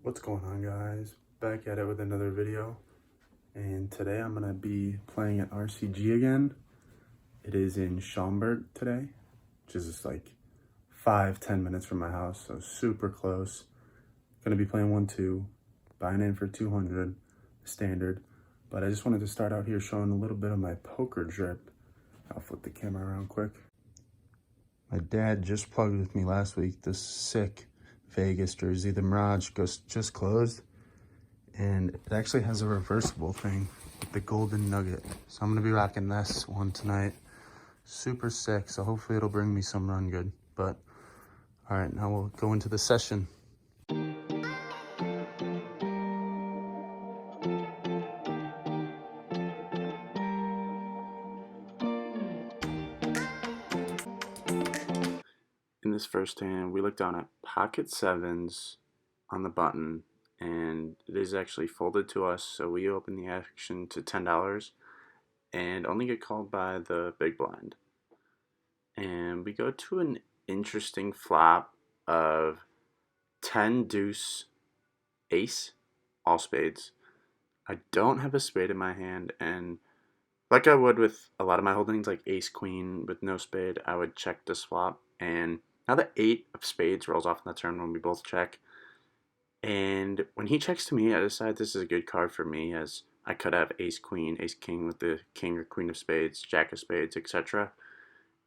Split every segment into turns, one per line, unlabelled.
What's going on, guys? Back at it with another video, and today I'm gonna be playing at RCG again. It is in Schaumburg today, which is just like 5-10 minutes from my house, so super close. Gonna be playing 1-2, buying in for 200 standard, but I just wanted to start out here showing a little bit of my poker drip. I'll flip the camera around quick. My dad just plugged with me last week this sick Vegas jersey. The Mirage just closed, and it actually has a reversible thing with the golden nugget. So I'm gonna be rocking this one tonight. Super sick, so hopefully it'll bring me some run good. But all right, now we'll go into the session. In this first hand, we look down at pocket sevens on the button, and it is actually folded to us, so we open the action to $10 and only get called by the big blind. And we go to an interesting flop of 10 deuce ace, all spades. I don't have a spade in my hand, and like I would with a lot of my holdings, like ace queen with no spade, I would check this flop. And now the 8 of spades rolls off in the turn when we both check. And when he checks to me, I decide this is a good card for me, as I could have ace queen, ace king with the king or queen of spades, jack of spades, etc.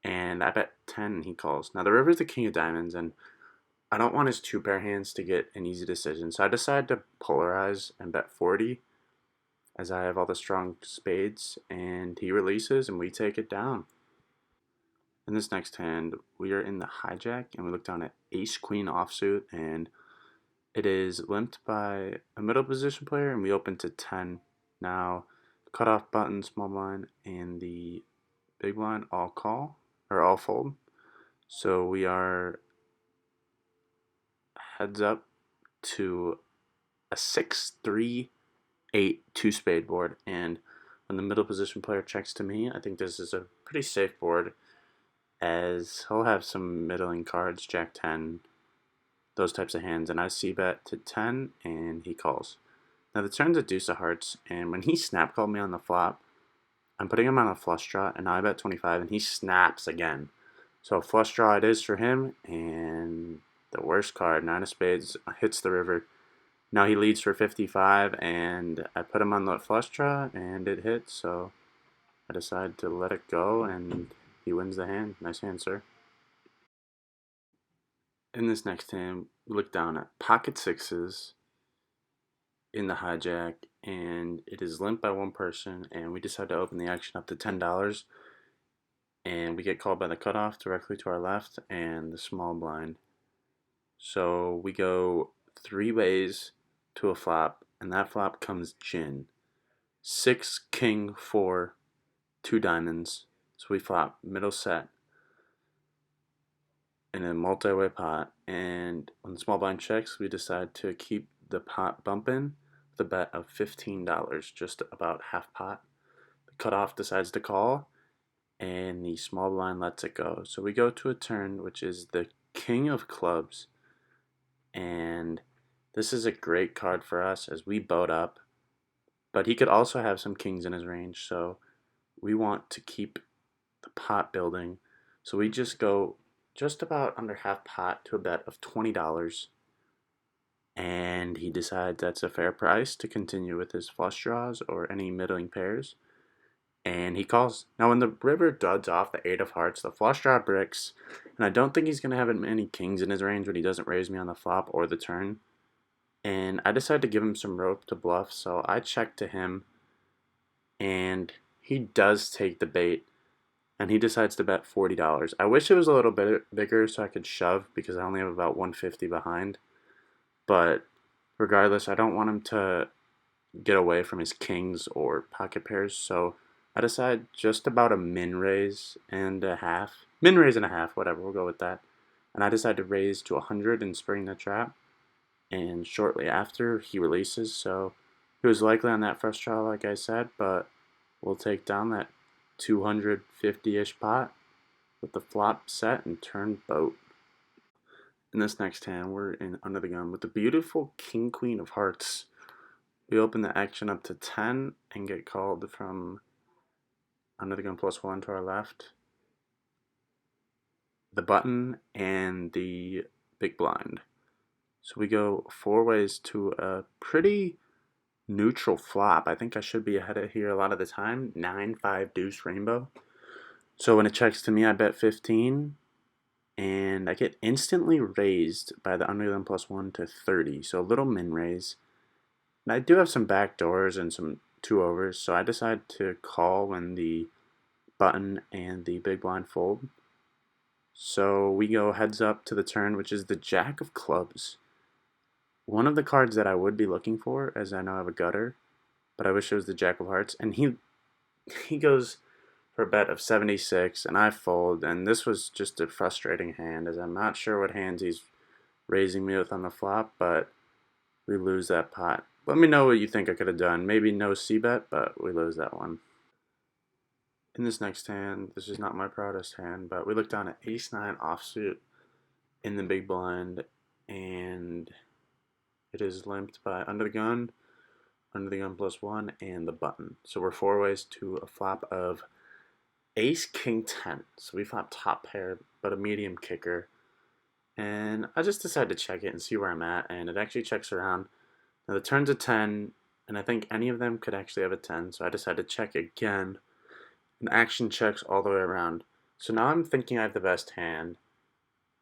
And I bet 10 and he calls. Now the river is the king of diamonds, and I don't want his two pair hands to get an easy decision, so I decide to polarize and bet 40, as I have all the strong spades, and he releases and we take it down. In this next hand, we are in the hijack, and we look down at ace queen offsuit, and it is limped by a middle position player, and we open to 10. Now, cutoff button, small blind, and the big blind all call, or all fold. So we are heads up to a 6-3-8 two spade board, and when the middle position player checks to me, I think this is a pretty safe board, as he'll have some middling cards, jack 10, those types of hands, and I see bet to 10 and he calls. Now the turn's a deuce of hearts, and when he snap called me on the flop, I'm putting him on a flush draw, and now I bet 25 and he snaps again. So flush draw it is for him, and the worst card, 9 of spades, hits the river. Now he leads for 55, and I put him on the flush draw, and it hits, so I decide to let it go, and he wins the hand. Nice hand, sir. In this next hand, we look down at pocket sixes in the hijack, and it is limped by one person, and we decide to open the action up to $10, and we get called by the cutoff directly to our left and the small blind. So we go 3 ways to a flop, and that flop comes gin. 6 king 4 2 diamonds. So we flop middle set in a multi-way pot, and when the small blind checks, we decide to keep the pot bumping with a bet of $15, just about half pot. The cutoff decides to call, and the small blind lets it go. So we go to a turn, which is the king of clubs, and this is a great card for us as we boat up, but he could also have some kings in his range, so we want to keep the pot building. So we just go just about under half pot to a bet of $20, and he decides that's a fair price to continue with his flush draws or any middling pairs, and he calls. Now when the river duds off the 8 of hearts, the flush draw bricks, and I don't think he's going to have many kings in his range when he doesn't raise me on the flop or the turn, and I decided to give him some rope to bluff, so I check to him, and he does take the bait, and he decides to bet $40. I wish it was a little bit bigger so I could shove, because I only have about 150 behind, but regardless, I don't want him to get away from his kings or pocket pairs, so I decide just about a min raise and a half. Min raise and a half, whatever, we'll go with that. And I decide to raise to 100 and spring the trap, and shortly after he releases, so he was likely on that first draw, like I said, but we'll take down that 250-ish pot with the flop set and turn boat. In this next hand, we're in under the gun with the beautiful King Queen of Hearts. We open the action up to 10 and get called from under the gun +1 to our left, the button, and the big blind. So we go 4 ways to a pretty neutral flop. I think I should be ahead of here a lot of the time. 9-5 deuce rainbow. So when it checks to me, I bet 15, and I get instantly raised by the under the gun +1 to 30. So a little min raise. And I do have some back doors and some 2-overs, so I decide to call when the button and the big blind fold. So we go heads up to the turn, which is the Jack of Clubs. One of the cards that I would be looking for, as I know I have a gutter, but I wish it was the Jack of Hearts. And he goes for a bet of 76, and I fold. And this was just a frustrating hand, as I'm not sure what hands he's raising me with on the flop, but we lose that pot. Let me know what you think I could have done. Maybe no c-bet, but we lose that one. In this next hand, this is not my proudest hand, but we look down at ace-9 offsuit in the big blind, and it is limped by under the gun +1, and the button. So we're 4 ways to a flop of ace-king-10. So we flop top pair, but a medium kicker. And I just decided to check it and see where I'm at, and it actually checks around. Now the turn's a 10, and I think any of them could actually have a 10, so I decided to check again, and action checks all the way around. So now I'm thinking I have the best hand,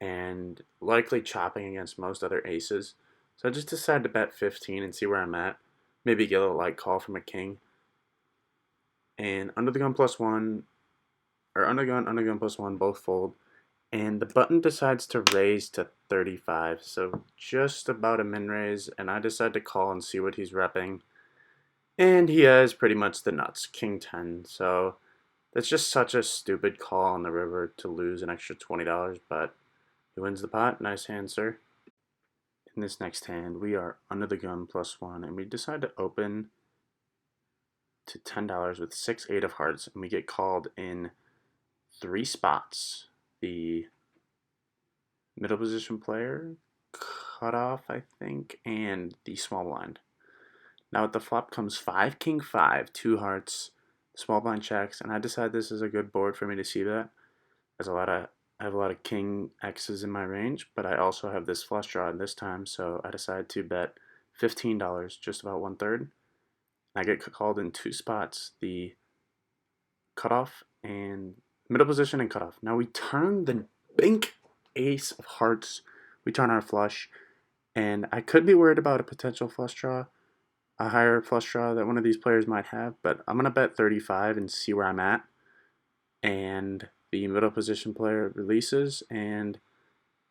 and likely chopping against most other aces. So I just decided to bet 15 and see where I'm at. Maybe get a little light call from a king. And under the gun +1, or under the gun +1, both fold. And the button decides to raise to 35, so just about a min raise, and I decide to call and see what he's repping. And he has pretty much the nuts, king 10, so that's just such a stupid call on the river to lose an extra $20, but he wins the pot. Nice hand, sir. In this next hand, we are under the gun +1, and we decide to open to $10 with 6-8 of hearts, and we get called in 3 spots. The middle position player, cutoff, I think, and the small blind. Now at the flop comes 5 king 5, 2 hearts, small blind checks, and I decide this is a good board for me to see that. I have a lot of king X's in my range, but I also have this flush draw this time, so I decide to bet $15, just about 1/3. I get called in 2 spots, the cutoff and middle position and cutoff. Now we turn the bink ace of hearts, we turn our flush, and I could be worried about a potential flush draw, a higher flush draw that one of these players might have, but I'm going to bet 35 and see where I'm at. And the middle position player releases, and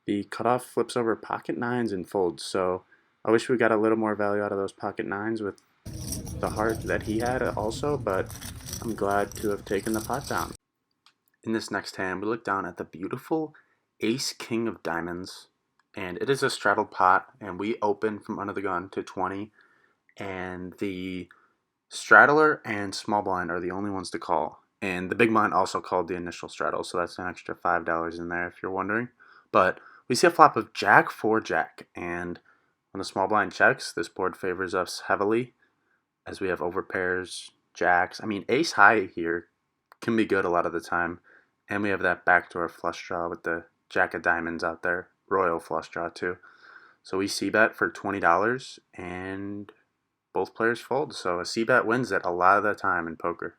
the cutoff flips over pocket 9s and folds. So I wish we got a little more value out of those pocket 9s with the heart that he had also, but I'm glad to have taken the pot down. In this next hand, we look down at the beautiful ace king of diamonds, and it is a straddled pot, and we open from under the gun to 20, and the straddler and small blind are the only ones to call. And the big blind also called the initial straddle, so that's an extra $5 in there if you're wondering. But we see a flop of jack 4 jack, and when the small blind checks, this board favors us heavily, as we have overpairs, jacks. I mean, ace high here can be good a lot of the time, and we have that backdoor flush draw with the jack of diamonds out there, royal flush draw too. So we c-bet for $20, and both players fold, so a c-bet wins it a lot of the time in poker.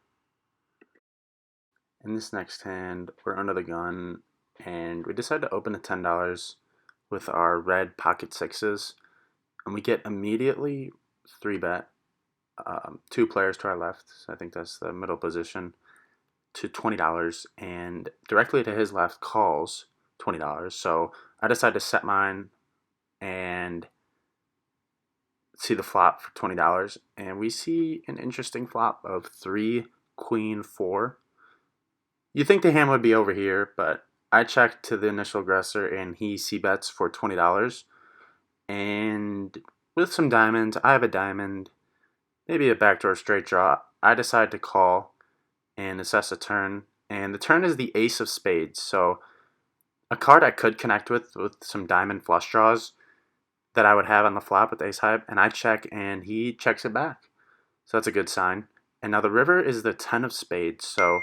In this next hand, we're under the gun, and we decide to open to $10 with our red pocket 6s, and we get immediately 3-bet, 2 players to our left, so I think that's the middle position, to $20, and directly to his left calls $20, so I decide to set mine and see the flop for $20, and we see an interesting flop of 3 queen 4. You think the hand would be over here, but I checked to the initial aggressor and he c-bets for $20, and with some diamonds, I have a diamond, maybe a backdoor straight draw, I decide to call and assess a turn, and the turn is the ace of spades, so A card I could connect with some diamond flush draws that I would have on the flop with ace high, and I check and he checks it back. So that's a good sign. And now the river is the 10 of spades, so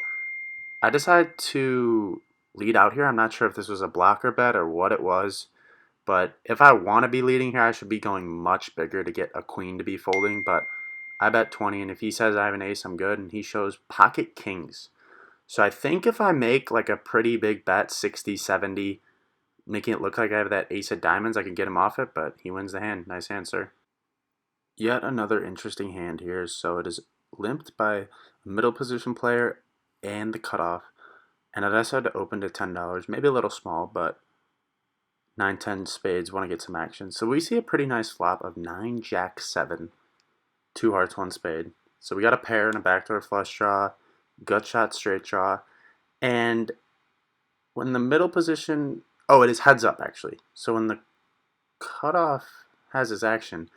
I decided to lead out here. I'm not sure if this was a blocker bet or what it was, but if I want to be leading here, I should be going much bigger to get a queen to be folding, but I bet 20, and if he says I have an ace, I'm good, and he shows pocket kings. So I think if I make like a pretty big bet, 60, 70, making it look like I have that ace of diamonds, I can get him off it, but he wins the hand. Nice hand, sir. Yet another interesting hand here. So it is limped by a middle position player and the cutoff. And I decided to open to $10, maybe a little small, but 9, 10 spades want to get some action. So we see a pretty nice flop of 9, Jack, 7, 2 hearts, 1 spade. So we got a pair and a backdoor flush draw, gut shot, straight draw, and when the middle position, oh, it is heads up actually. So when the cutoff has his action,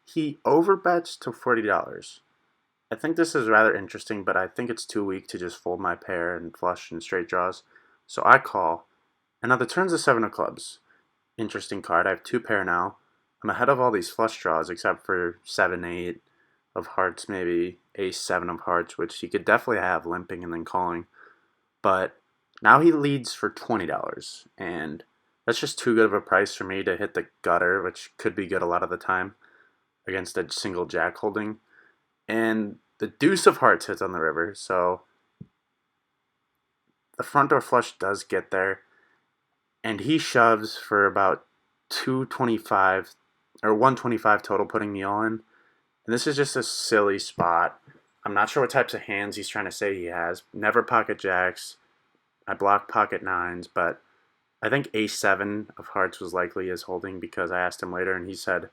he overbets to $40. I think this is rather interesting, but I think it's too weak to just fold my pair and flush and straight draws. So I call. And now the turn's a 7 of clubs. Interesting card. I have 2 pair now. I'm ahead of all these flush draws except for 7, 8 of hearts, maybe ace, 7 of hearts, which he could definitely have limping and then calling. But now he leads for $20, and that's just too good of a price for me to hit the gutter, which could be good a lot of the time against a single jack holding. And the deuce of hearts hits on the river, so the front door flush does get there, and he shoves for about 225 or 125 total, putting me on. And this is just a silly spot. I'm not sure what types of hands he's trying to say he has. Never pocket jacks. I block pocket nines, but I think ace 7 of hearts was likely his holding because I asked him later and he said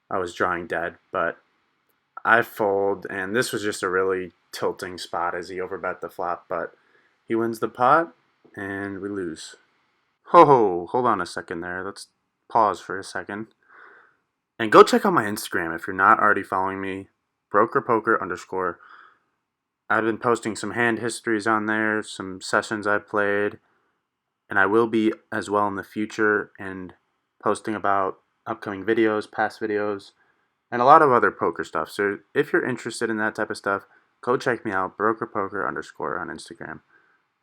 I was drawing dead. But I fold, and this was just a really tilting spot as he overbet the flop, but he wins the pot, and we lose. Ho, hold on a second there. Let's pause for a second. And go check out my Instagram if you're not already following me, brokerpoker _. I've been posting some hand histories on there, some sessions I played, and I will be as well in the future, and posting about upcoming videos, past videos, and a lot of other poker stuff. So if you're interested in that type of stuff, go check me out, brokerpoker _ on Instagram.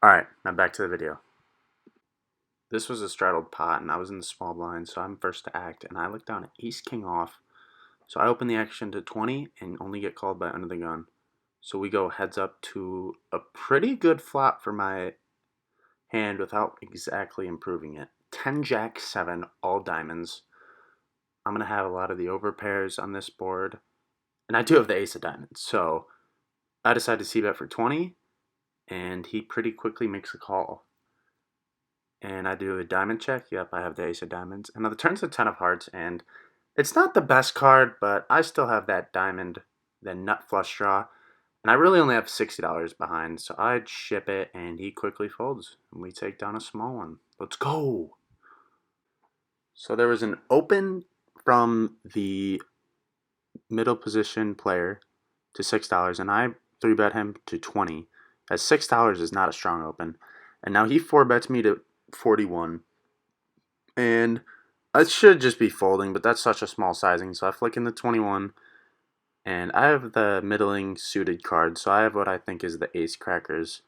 Alright, now back to the video. This was a straddled pot, and I was in the small blind, so I'm first to act, and I look down at ace king off. So I open the action to 20 and only get called by under the gun. So we go heads up to a pretty good flop for my hand without exactly improving it. 10 Jack 7, all diamonds. I'm going to have a lot of the overpairs on this board. And I do have the ace of diamonds. So I decide to c-bet for 20. And he pretty quickly makes a call. And I do a diamond check. Yep, I have the ace of diamonds. And now the turn's a 10 of hearts. And it's not the best card, but I still have that diamond, the nut flush draw. And I really only have $60 behind, so I'd ship it, and he quickly folds. And we take down a small one. Let's go! So there was an open from the middle position player to $6, and I 3-bet him to 20, as $6 is not a strong open. And now he 4-bets me to 41. And I should just be folding, but that's such a small sizing, so I flick in the 21. And I have the middling suited card, so I have what I think is the ace crackers.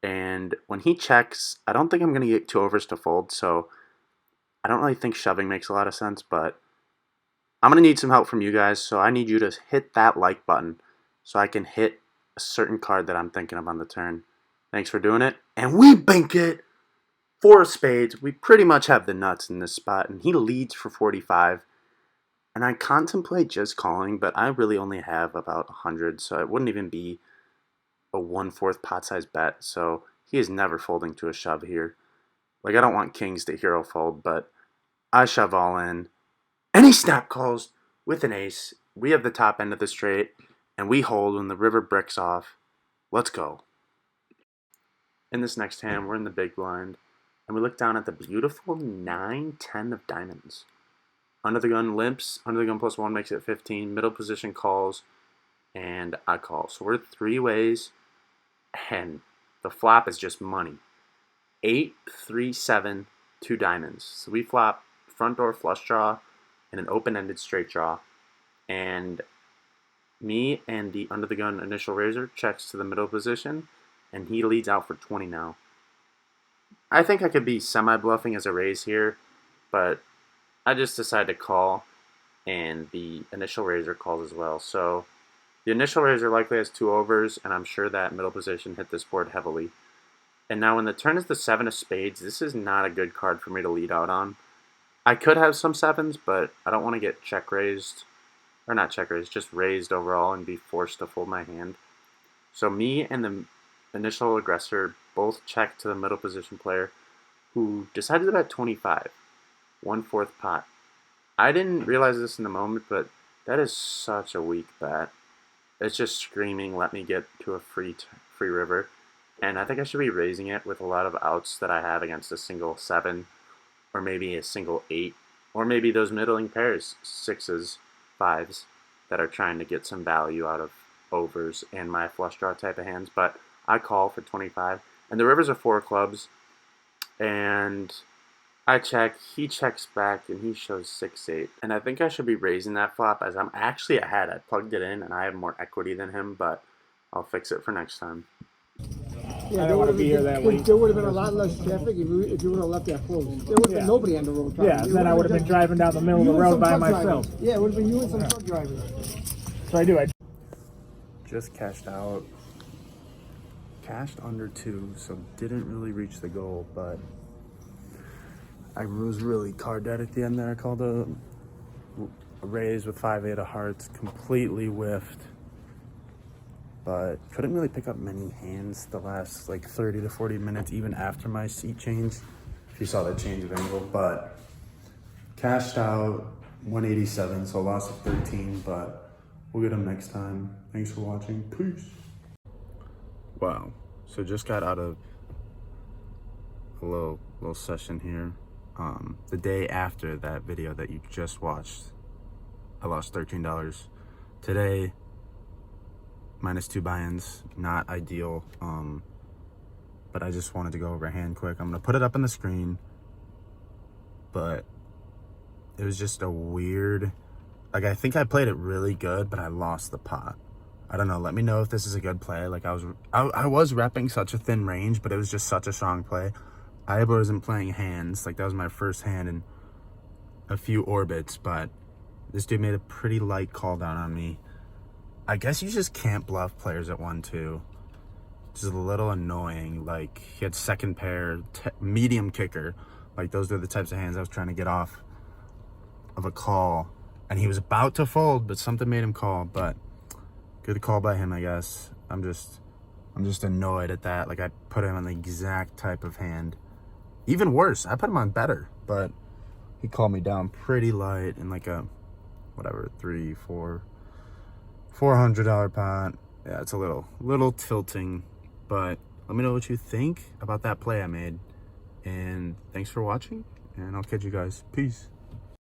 And when he checks, I don't think I'm going to get 2 overs to fold, so I don't really think shoving makes a lot of sense, but I'm going to need some help from you guys, so I need you to hit that like button so I can hit a certain card that I'm thinking of on the turn. Thanks for doing it. And we bank it! 4 of spades. We pretty much have the nuts in this spot, and he leads for 45. And I contemplate just calling, but I really only have about 100, so it wouldn't even be a 1/4 pot size bet. So he is never folding to a shove here. Like, I don't want kings to hero fold, but I shove all in. And he snap calls with an ace. We have the top end of the straight, and we hold when the river bricks off. Let's go. In this next hand, we're in the big blind, and we look down at the beautiful 9, 10 of diamonds. Under the gun limps, under the gun +1 makes it 15, middle position calls, and I call. So we're 3 ways, and the flop is just money. 8, 3, 7, 2 diamonds. So we flop front door flush draw and an open-ended straight draw, and me and the under the gun initial raiser checks to the middle position, and he leads out for 20 now. I think I could be semi-bluffing as a raise here, but I just decided to call, and the initial raiser calls as well. So the initial raiser likely has 2 overs, and I'm sure that middle position hit this board heavily. And now when the turn is the 7 of spades, this is not a good card for me to lead out on. I could have some 7s, but I don't want to get check raised, or not check raised, just raised overall and be forced to fold my hand. So me and the initial aggressor both check to the middle position player, who decided to bet 25, 1/4 pot. I didn't realize this in the moment, but that is such a weak bet. It's just screaming, let me get to a free river. And I think I should be raising it with a lot of outs that I have against a single 7, or maybe a single 8, or maybe those middling pairs, 6s, 5s, that are trying to get some value out of overs and my flush draw type of hands. But I call for 25, and the rivers are 4 clubs, and I check, he checks back, and he shows 6-8. And I think I should be raising that flop as I'm actually ahead. I plugged it in, and I have more equity than him, but I'll fix it for next time.
Yeah, I don't want to be here that week.
There would have been a lot less traffic if you would have left that closed. There would have been nobody on the road.
Yeah, then I would have been driving down the middle of the road by myself.
Yeah, it would have been you and some truck drivers.
So I
Just cashed out. Cashed under 2, so didn't really reach the goal, but I was really card dead at the end there. I called a raise with 5-8 of hearts, completely whiffed, but couldn't really pick up many hands the last like 30 to 40 minutes, even after my seat change, if you saw that change of angle. But cashed out 187, so loss of 13, but we'll get them next time. Thanks for watching. Peace. Wow, so just got out of a little session here. The day after that video that you just watched, I lost $13. Today, -2 buy-ins, not ideal, but I just wanted to go over a hand quick. I'm gonna put it up on the screen, but it was just a weird, like, I think I played it really good, but I lost the pot. I don't know, let me know if this is a good play. Like, I was repping such a thin range, but it was just such a strong play. I wasn't playing hands, like that was my first hand in a few orbits, but this dude made a pretty light call down on me. I guess you just can't bluff players at 1-2. Which is a little annoying. Like, he had second pair, medium kicker. Like, those are the types of hands I was trying to get off of a call. And he was about to fold, but something made him call. But good call by him, I guess. I'm just annoyed at that. Like, I put him on the exact type of hand. Even worse, I put him on better, but he called me down pretty light in like a, whatever, $400 pot. Yeah, it's a little tilting, but let me know what you think about that play I made. And thanks for watching, and I'll catch you guys. Peace.